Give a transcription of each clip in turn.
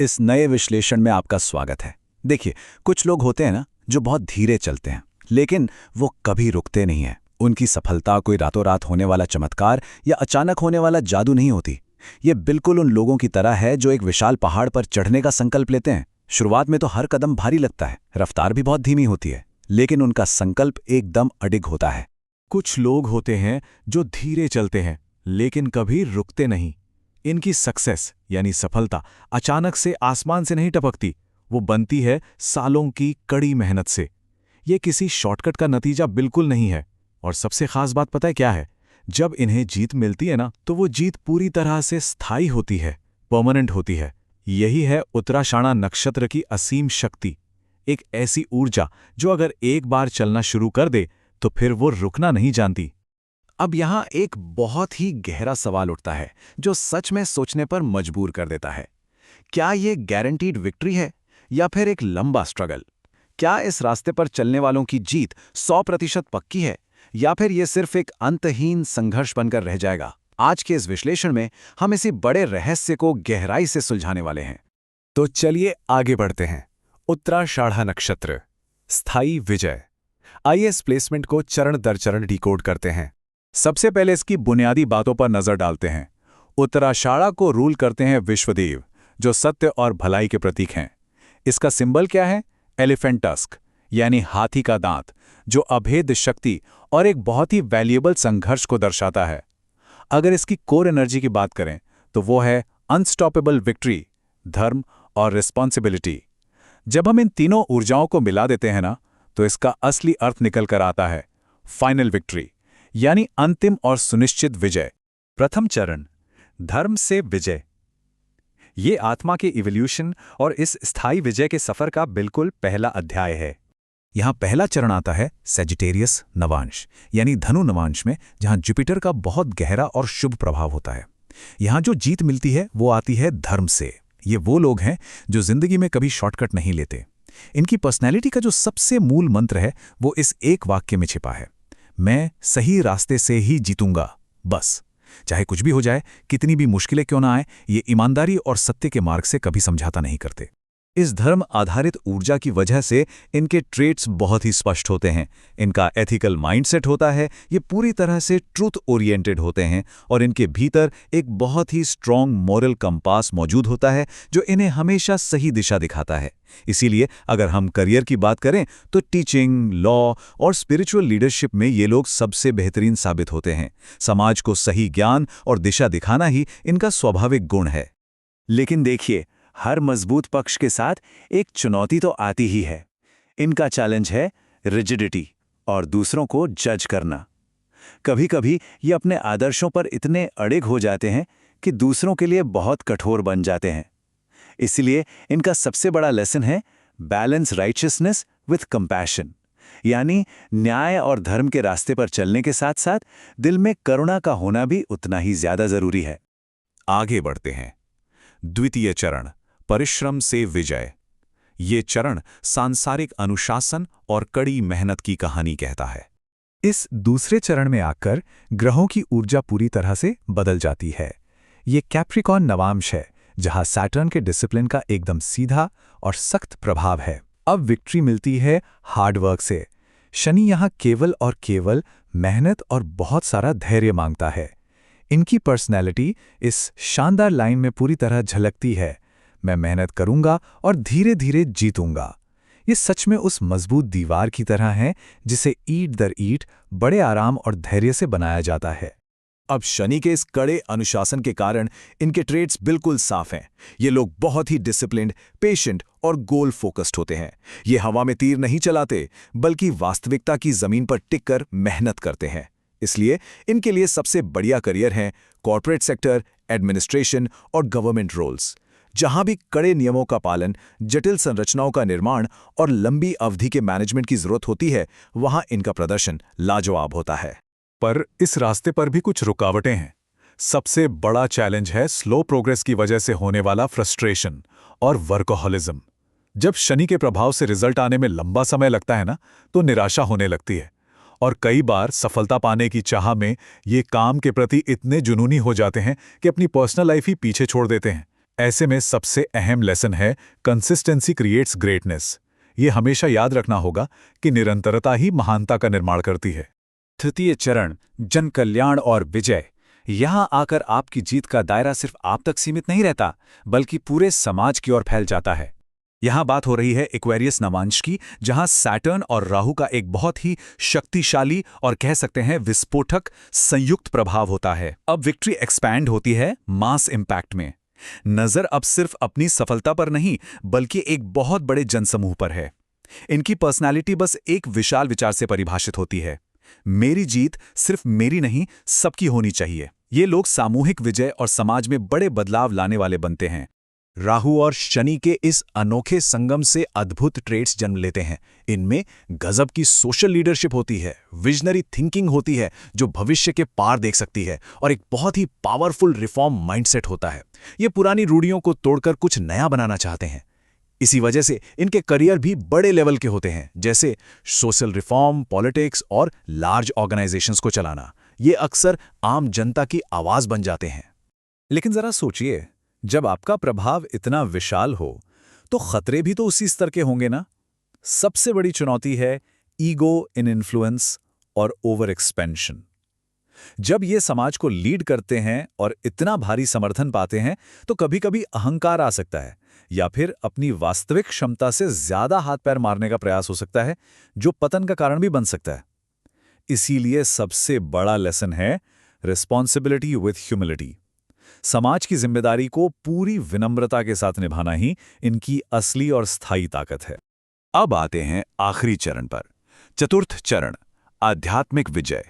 इस नए विश्लेषण में आपका स्वागत है। देखिए, कुछ लोग होते हैं ना जो बहुत धीरे चलते हैं, लेकिन वो कभी रुकते नहीं हैं। उनकी सफलता कोई रातों रात होने वाला चमत्कार या अचानक होने वाला जादू नहीं होती। ये बिल्कुल उन लोगों की तरह है जो एक विशाल पहाड़ पर चढ़ने का संकल्प लेते हैं। शुरुआत में तो हर कदम भारी लगता है, रफ्तार भी बहुत धीमी होती है, लेकिन उनका संकल्प एकदम अडिग होता है। कुछ लोग होते हैं जो धीरे चलते हैं लेकिन कभी रुकते नहीं। इनकी सक्सेस यानी सफलता अचानक से आसमान से नहीं टपकती, वो बनती है सालों की कड़ी मेहनत से। ये किसी शॉर्टकट का नतीजा बिल्कुल नहीं है। और सबसे खास बात पता है क्या है? जब इन्हें जीत मिलती है ना, तो वो जीत पूरी तरह से स्थायी होती है, परमानेंट होती है। यही है उत्तराषाढ़ा नक्षत्र की असीम शक्ति। एक ऐसी ऊर्जा जो अगर एक बार चलना शुरू कर दे तो फिर वो रुकना नहीं जानती। अब यहाँ एक बहुत ही गहरा सवाल उठता है जो सच में सोचने पर मजबूर कर देता है। क्या ये गारंटीड विक्ट्री है या फिर एक लंबा स्ट्रगल? क्या इस रास्ते पर चलने वालों की जीत 100% पक्की है या फिर ये सिर्फ एक अंतहीन संघर्ष बनकर रह जाएगा? आज के इस विश्लेषण में हम इसी बड़े रहस्य को गहराई से सुलझाने वाले हैं। तो चलिए आगे बढ़ते हैं। उत्तराषाढ़ा नक्षत्र, स्थायी विजय। आइए इस प्लेसमेंट को चरण दर चरण डिकोड करते हैं। सबसे पहले इसकी बुनियादी बातों पर नजर डालते हैं। उत्तराषाढ़ा को रूल करते हैं विश्वदेव, जो सत्य और भलाई के प्रतीक हैं। इसका सिंबल क्या है? एलिफेंट टस्क, यानी हाथी का दांत, जो अभेद शक्ति और एक बहुत ही वैल्यूएबल संघर्ष को दर्शाता है। अगर इसकी कोर एनर्जी की बात करें तो वो है अनस्टॉपेबल विक्ट्री, धर्म और रिस्पॉन्सिबिलिटी। जब हम इन तीनों ऊर्जाओं को मिला देते हैं ना, तो इसका असली अर्थ निकल कर आता है फाइनल विक्ट्री, यानी अंतिम और सुनिश्चित विजय। प्रथम चरण, धर्म से विजय। ये आत्मा के इवोल्यूशन और इस स्थायी विजय के सफर का बिल्कुल पहला अध्याय है। यहाँ पहला चरण आता है सेजिटेरियस नवांश, यानी धनु नवांश में, जहाँ जुपिटर का बहुत गहरा और शुभ प्रभाव होता है। यहाँ जो जीत मिलती है वो आती है धर्म से। ये वो लोग हैं जो जिंदगी में कभी शॉर्टकट नहीं लेते। इनकी पर्सनैलिटी का जो सबसे मूल मंत्र है वो इस एक वाक्य में छिपा है, मैं सही रास्ते से ही जीतूंगा, बस। चाहे कुछ भी हो जाए, कितनी भी मुश्किलें क्यों ना आए, ये ईमानदारी और सत्य के मार्ग से कभी समझौता नहीं करते। इस धर्म आधारित ऊर्जा की वजह से इनके ट्रेट्स बहुत ही स्पष्ट होते हैं। इनका एथिकल माइंडसेट होता है, ये पूरी तरह से ट्रूथ ओरिएंटेड होते हैं और इनके भीतर एक बहुत ही स्ट्रॉन्ग मॉरल कंपास मौजूद होता है जो इन्हें हमेशा सही दिशा दिखाता है। इसीलिए अगर हम करियर की बात करें तो टीचिंग, लॉ और स्पिरिचुअल लीडरशिप में ये लोग सबसे बेहतरीन साबित होते हैं। समाज को सही ज्ञान और दिशा दिखाना ही इनका स्वाभाविक गुण है। लेकिन देखिए, हर मजबूत पक्ष के साथ एक चुनौती तो आती ही है। इनका चैलेंज है रिजिडिटी और दूसरों को जज करना। कभी कभी ये अपने आदर्शों पर इतने अड़िग हो जाते हैं कि दूसरों के लिए बहुत कठोर बन जाते हैं। इसलिए इनका सबसे बड़ा लेसन है बैलेंस राइचियसनेस विथ कंपैशन, यानी न्याय और धर्म के रास्ते पर चलने के साथ साथ दिल में करुणा का होना भी उतना ही ज्यादा जरूरी है। आगे बढ़ते हैं। द्वितीय चरण, परिश्रम से विजय। ये चरण सांसारिक अनुशासन और कड़ी मेहनत की कहानी कहता है। इस दूसरे चरण में आकर ग्रहों की ऊर्जा पूरी तरह से बदल जाती है। ये कैप्रिकॉर्न नवांश है, जहां सैटर्न के डिसिप्लिन का एकदम सीधा और सख्त प्रभाव है। अब विक्ट्री मिलती है हार्डवर्क से। शनि यहाँ केवल और केवल मेहनत और बहुत सारा धैर्य मांगता है। इनकी पर्सनैलिटी इस शानदार लाइन में पूरी तरह झलकती है, मैं मेहनत करूंगा और धीरे धीरे जीतूंगा। ये सच में उस मजबूत दीवार की तरह है जिसे ईंट दर ईंट बड़े आराम और धैर्य से बनाया जाता है। अब शनि के इस कड़े अनुशासन के कारण इनके ट्रेड्स बिल्कुल साफ हैं। ये लोग बहुत ही डिसिप्लिन्ड, पेशेंट और गोल फोकस्ड होते हैं। ये हवा में तीर नहीं चलाते, बल्कि वास्तविकता की जमीन पर टिककर मेहनत करते हैं। इसलिए इनके लिए सबसे बढ़िया करियर है कॉर्पोरेट सेक्टर, एडमिनिस्ट्रेशन और गवर्नमेंट रोल्स। जहां भी कड़े नियमों का पालन, जटिल संरचनाओं का निर्माण और लंबी अवधि के मैनेजमेंट की जरूरत होती है, वहां इनका प्रदर्शन लाजवाब होता है। पर इस रास्ते पर भी कुछ रुकावटें हैं। सबसे बड़ा चैलेंज है स्लो प्रोग्रेस की वजह से होने वाला फ्रस्ट्रेशन और वर्कोहॉलिज्म। जब शनि के प्रभाव से रिजल्ट आने में लंबा समय लगता है ना, तो निराशा होने लगती है और कई बार सफलता पाने की चाह में ये काम के प्रति इतने जुनूनी हो जाते हैं कि अपनी पर्सनल लाइफ ही पीछे छोड़ देते हैं। ऐसे में सबसे अहम लेसन है कंसिस्टेंसी क्रिएट्स ग्रेटनेस। ये हमेशा याद रखना होगा कि निरंतरता ही महानता का निर्माण करती है। तृतीय चरण, जन कल्याण और विजय। यहां आकर आपकी जीत का दायरा सिर्फ आप तक सीमित नहीं रहता, बल्कि पूरे समाज की ओर फैल जाता है। यहां बात हो रही है एक्वेरियस नवांश की, जहां सैटर्न और राहु का एक बहुत ही शक्तिशाली और कह सकते हैं विस्फोटक संयुक्त प्रभाव होता है। अब विक्ट्री एक्सपैंड होती है मास इंपैक्ट में। नजर अब सिर्फ अपनी सफलता पर नहीं, बल्कि एक बहुत बड़े जनसमूह पर है। इनकी पर्सनालिटी बस एक विशाल विचार से परिभाषित होती है। मेरी जीत सिर्फ मेरी नहीं, सबकी होनी चाहिए। ये लोग सामूहिक विजय और समाज में बड़े बदलाव लाने वाले बनते हैं। राहु और शनि के इस अनोखे संगम से अद्भुत ट्रेट्स जन्म लेते हैं। इनमें गजब की सोशल लीडरशिप होती है, विजनरी थिंकिंग होती है जो भविष्य के पार देख सकती है, और एक बहुत ही पावरफुल रिफॉर्म माइंडसेट होता है। ये पुरानी रूढ़ियों को तोड़कर कुछ नया बनाना चाहते हैं। इसी वजह से इनके करियर भी बड़े लेवल के होते हैं, जैसे सोशल रिफॉर्म, पॉलिटिक्स और लार्ज ऑर्गेनाइजेशंस को चलाना। ये अक्सर आम जनता की आवाज बन जाते हैं। लेकिन जरा सोचिए, जब आपका प्रभाव इतना विशाल हो तो खतरे भी तो उसी स्तर के होंगे ना। सबसे बड़ी चुनौती है ईगो इन इन्फ्लुएंस और ओवर एक्सपेंशन। जब ये समाज को लीड करते हैं और इतना भारी समर्थन पाते हैं तो कभी कभी अहंकार आ सकता है, या फिर अपनी वास्तविक क्षमता से ज्यादा हाथ पैर मारने का प्रयास हो सकता है, जो पतन का कारण भी बन सकता है। इसीलिए सबसे बड़ा लेसन है रिस्पॉन्सिबिलिटी विथ ह्यूमिलिटी। समाज की जिम्मेदारी को पूरी विनम्रता के साथ निभाना ही इनकी असली और स्थायी ताकत है। अब आते हैं आखिरी चरण पर, चतुर्थ चरण, आध्यात्मिक विजय,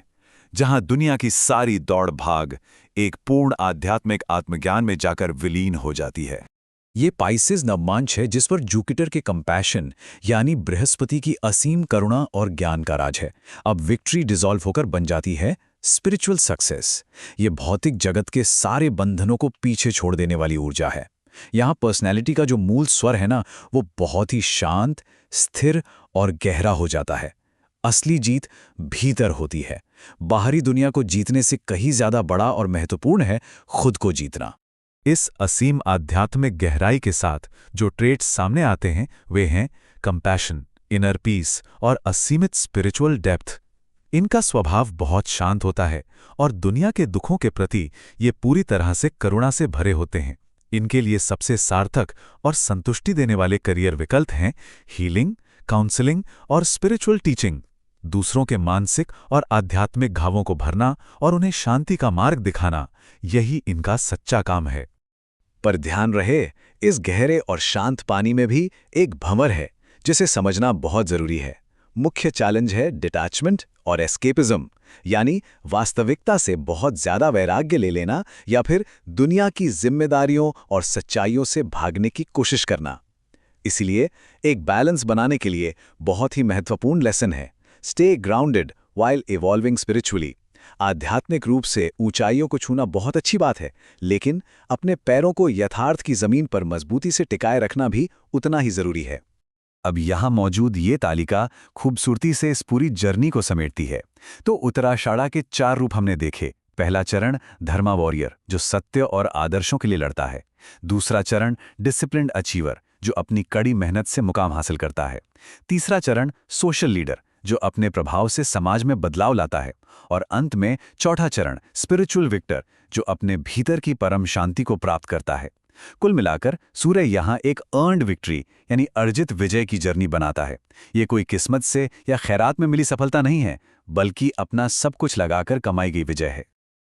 जहां दुनिया की सारी दौड़ भाग एक पूर्ण आध्यात्मिक आत्मज्ञान में जाकर विलीन हो जाती है। ये पाइसेस नवमांश है जिस पर जुपिटर के कंपैशन यानी बृहस्पति की असीम करुणा और ज्ञान का राज है। अब विक्ट्री डिसॉल्व होकर बन जाती है स्पिरिचुअल सक्सेस। ये भौतिक जगत के सारे बंधनों को पीछे छोड़ देने वाली ऊर्जा है। यहाँ पर्सनैलिटी का जो मूल स्वर है ना, वो बहुत ही शांत, स्थिर और गहरा हो जाता है। असली जीत भीतर होती है। बाहरी दुनिया को जीतने से कहीं ज्यादा बड़ा और महत्वपूर्ण है खुद को जीतना। इस असीम आध्यात्मिक गहराई के साथ जो ट्रेट्स सामने आते हैं वे हैं कंपैशन, इनर पीस और असीमित स्पिरिचुअल डेप्थ। इनका स्वभाव बहुत शांत होता है और दुनिया के दुखों के प्रति ये पूरी तरह से करुणा से भरे होते हैं। इनके लिए सबसे सार्थक और संतुष्टि देने वाले करियर विकल्प हैं हीलिंग, काउंसलिंग और स्पिरिचुअल टीचिंग। दूसरों के मानसिक और आध्यात्मिक घावों को भरना और उन्हें शांति का मार्ग दिखाना, यही इनका सच्चा काम है। पर ध्यान रहे, इस गहरे और शांत पानी में भी एक भंवर है जिसे समझना बहुत जरूरी है। मुख्य चैलेंज है डिटैचमेंट और एस्केपिज्म, यानी वास्तविकता से बहुत ज्यादा वैराग्य ले लेना या फिर दुनिया की जिम्मेदारियों और सच्चाइयों से भागने की कोशिश करना। इसीलिए एक बैलेंस बनाने के लिए बहुत ही महत्वपूर्ण लेसन है stay grounded while evolving spiritually. आध्यात्मिक रूप से ऊंचाइयों को छूना बहुत अच्छी बात है, लेकिन अपने पैरों को यथार्थ की जमीन पर मजबूती से टिकाए रखना भी उतना ही जरूरी है। अब यहाँ मौजूद ये तालिका खूबसूरती से इस पूरी जर्नी को समेटती है। तो उत्तराषाढ़ा के 4 रूप हमने देखे। पहला चरण धर्मा वॉरियर, जो सत्य और आदर्शों के लिए लड़ता है। दूसरा चरण डिसिप्लिन्ड अचीवर, जो अपनी कड़ी मेहनत से मुकाम हासिल करता है। तीसरा चरण सोशल लीडर, जो अपने प्रभाव से समाज में बदलाव लाता है। और अंत में चौथा चरण स्पिरिचुअल विक्टर, जो अपने भीतर की परम शांति को प्राप्त करता है। कुल मिलाकर सूर्य यहाँ एक अर्न्ड विक्ट्री यानी अर्जित विजय की जर्नी बनाता है। ये कोई किस्मत से या खैरात में मिली सफलता नहीं है, बल्कि अपना सब कुछ लगाकर कमाई गई विजय है।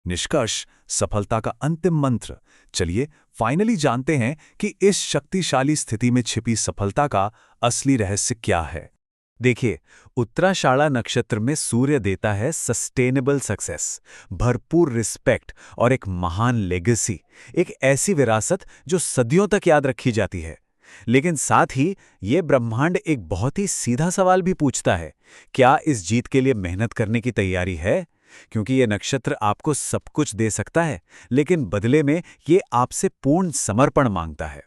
निष्कर्ष, सफलता का अंतिम मंत्र। चलिए फाइनली जानते हैं कि इस शक्तिशाली स्थिति में छिपी सफलता का असली रहस्य क्या है। देखिए, उत्तराषाढ़ा नक्षत्र में सूर्य देता है सस्टेनेबल सक्सेस, भरपूर रिस्पेक्ट और एक महान लेगेसी, एक ऐसी विरासत जो सदियों तक याद रखी जाती है। लेकिन साथ ही ये ब्रह्मांड एक बहुत ही सीधा सवाल भी पूछता है, क्या इस जीत के लिए मेहनत करने की तैयारी है? क्योंकि ये नक्षत्र आपको सब कुछ दे सकता है, लेकिन बदले में ये आपसे पूर्ण समर्पण मांगता है।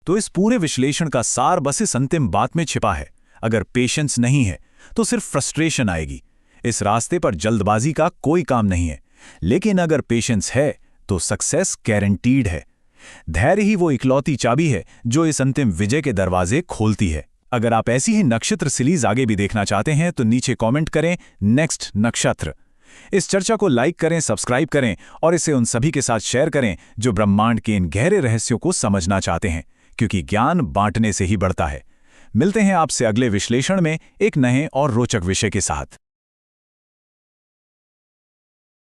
तो इस पूरे विश्लेषण का सार बस इस अंतिम बात में छिपा है। अगर पेशेंस नहीं है तो सिर्फ फ्रस्ट्रेशन आएगी। इस रास्ते पर जल्दबाजी का कोई काम नहीं है, लेकिन अगर पेशेंस है तो सक्सेस गारंटीड है। धैर्य ही वो इकलौती चाबी है जो इस अंतिम विजय के दरवाजे खोलती है। अगर आप ऐसी ही नक्षत्र सीरीज आगे भी देखना चाहते हैं तो नीचे कमेंट करें नेक्स्ट नक्षत्र। इस चर्चा को लाइक करें, सब्सक्राइब करें और इसे उन सभी के साथ शेयर करें जो ब्रह्मांड के इन गहरे रहस्यों को समझना चाहते हैं, क्योंकि ज्ञान बांटने से ही बढ़ता है। मिलते हैं आपसे अगले विश्लेषण में एक नए और रोचक विषय के साथ।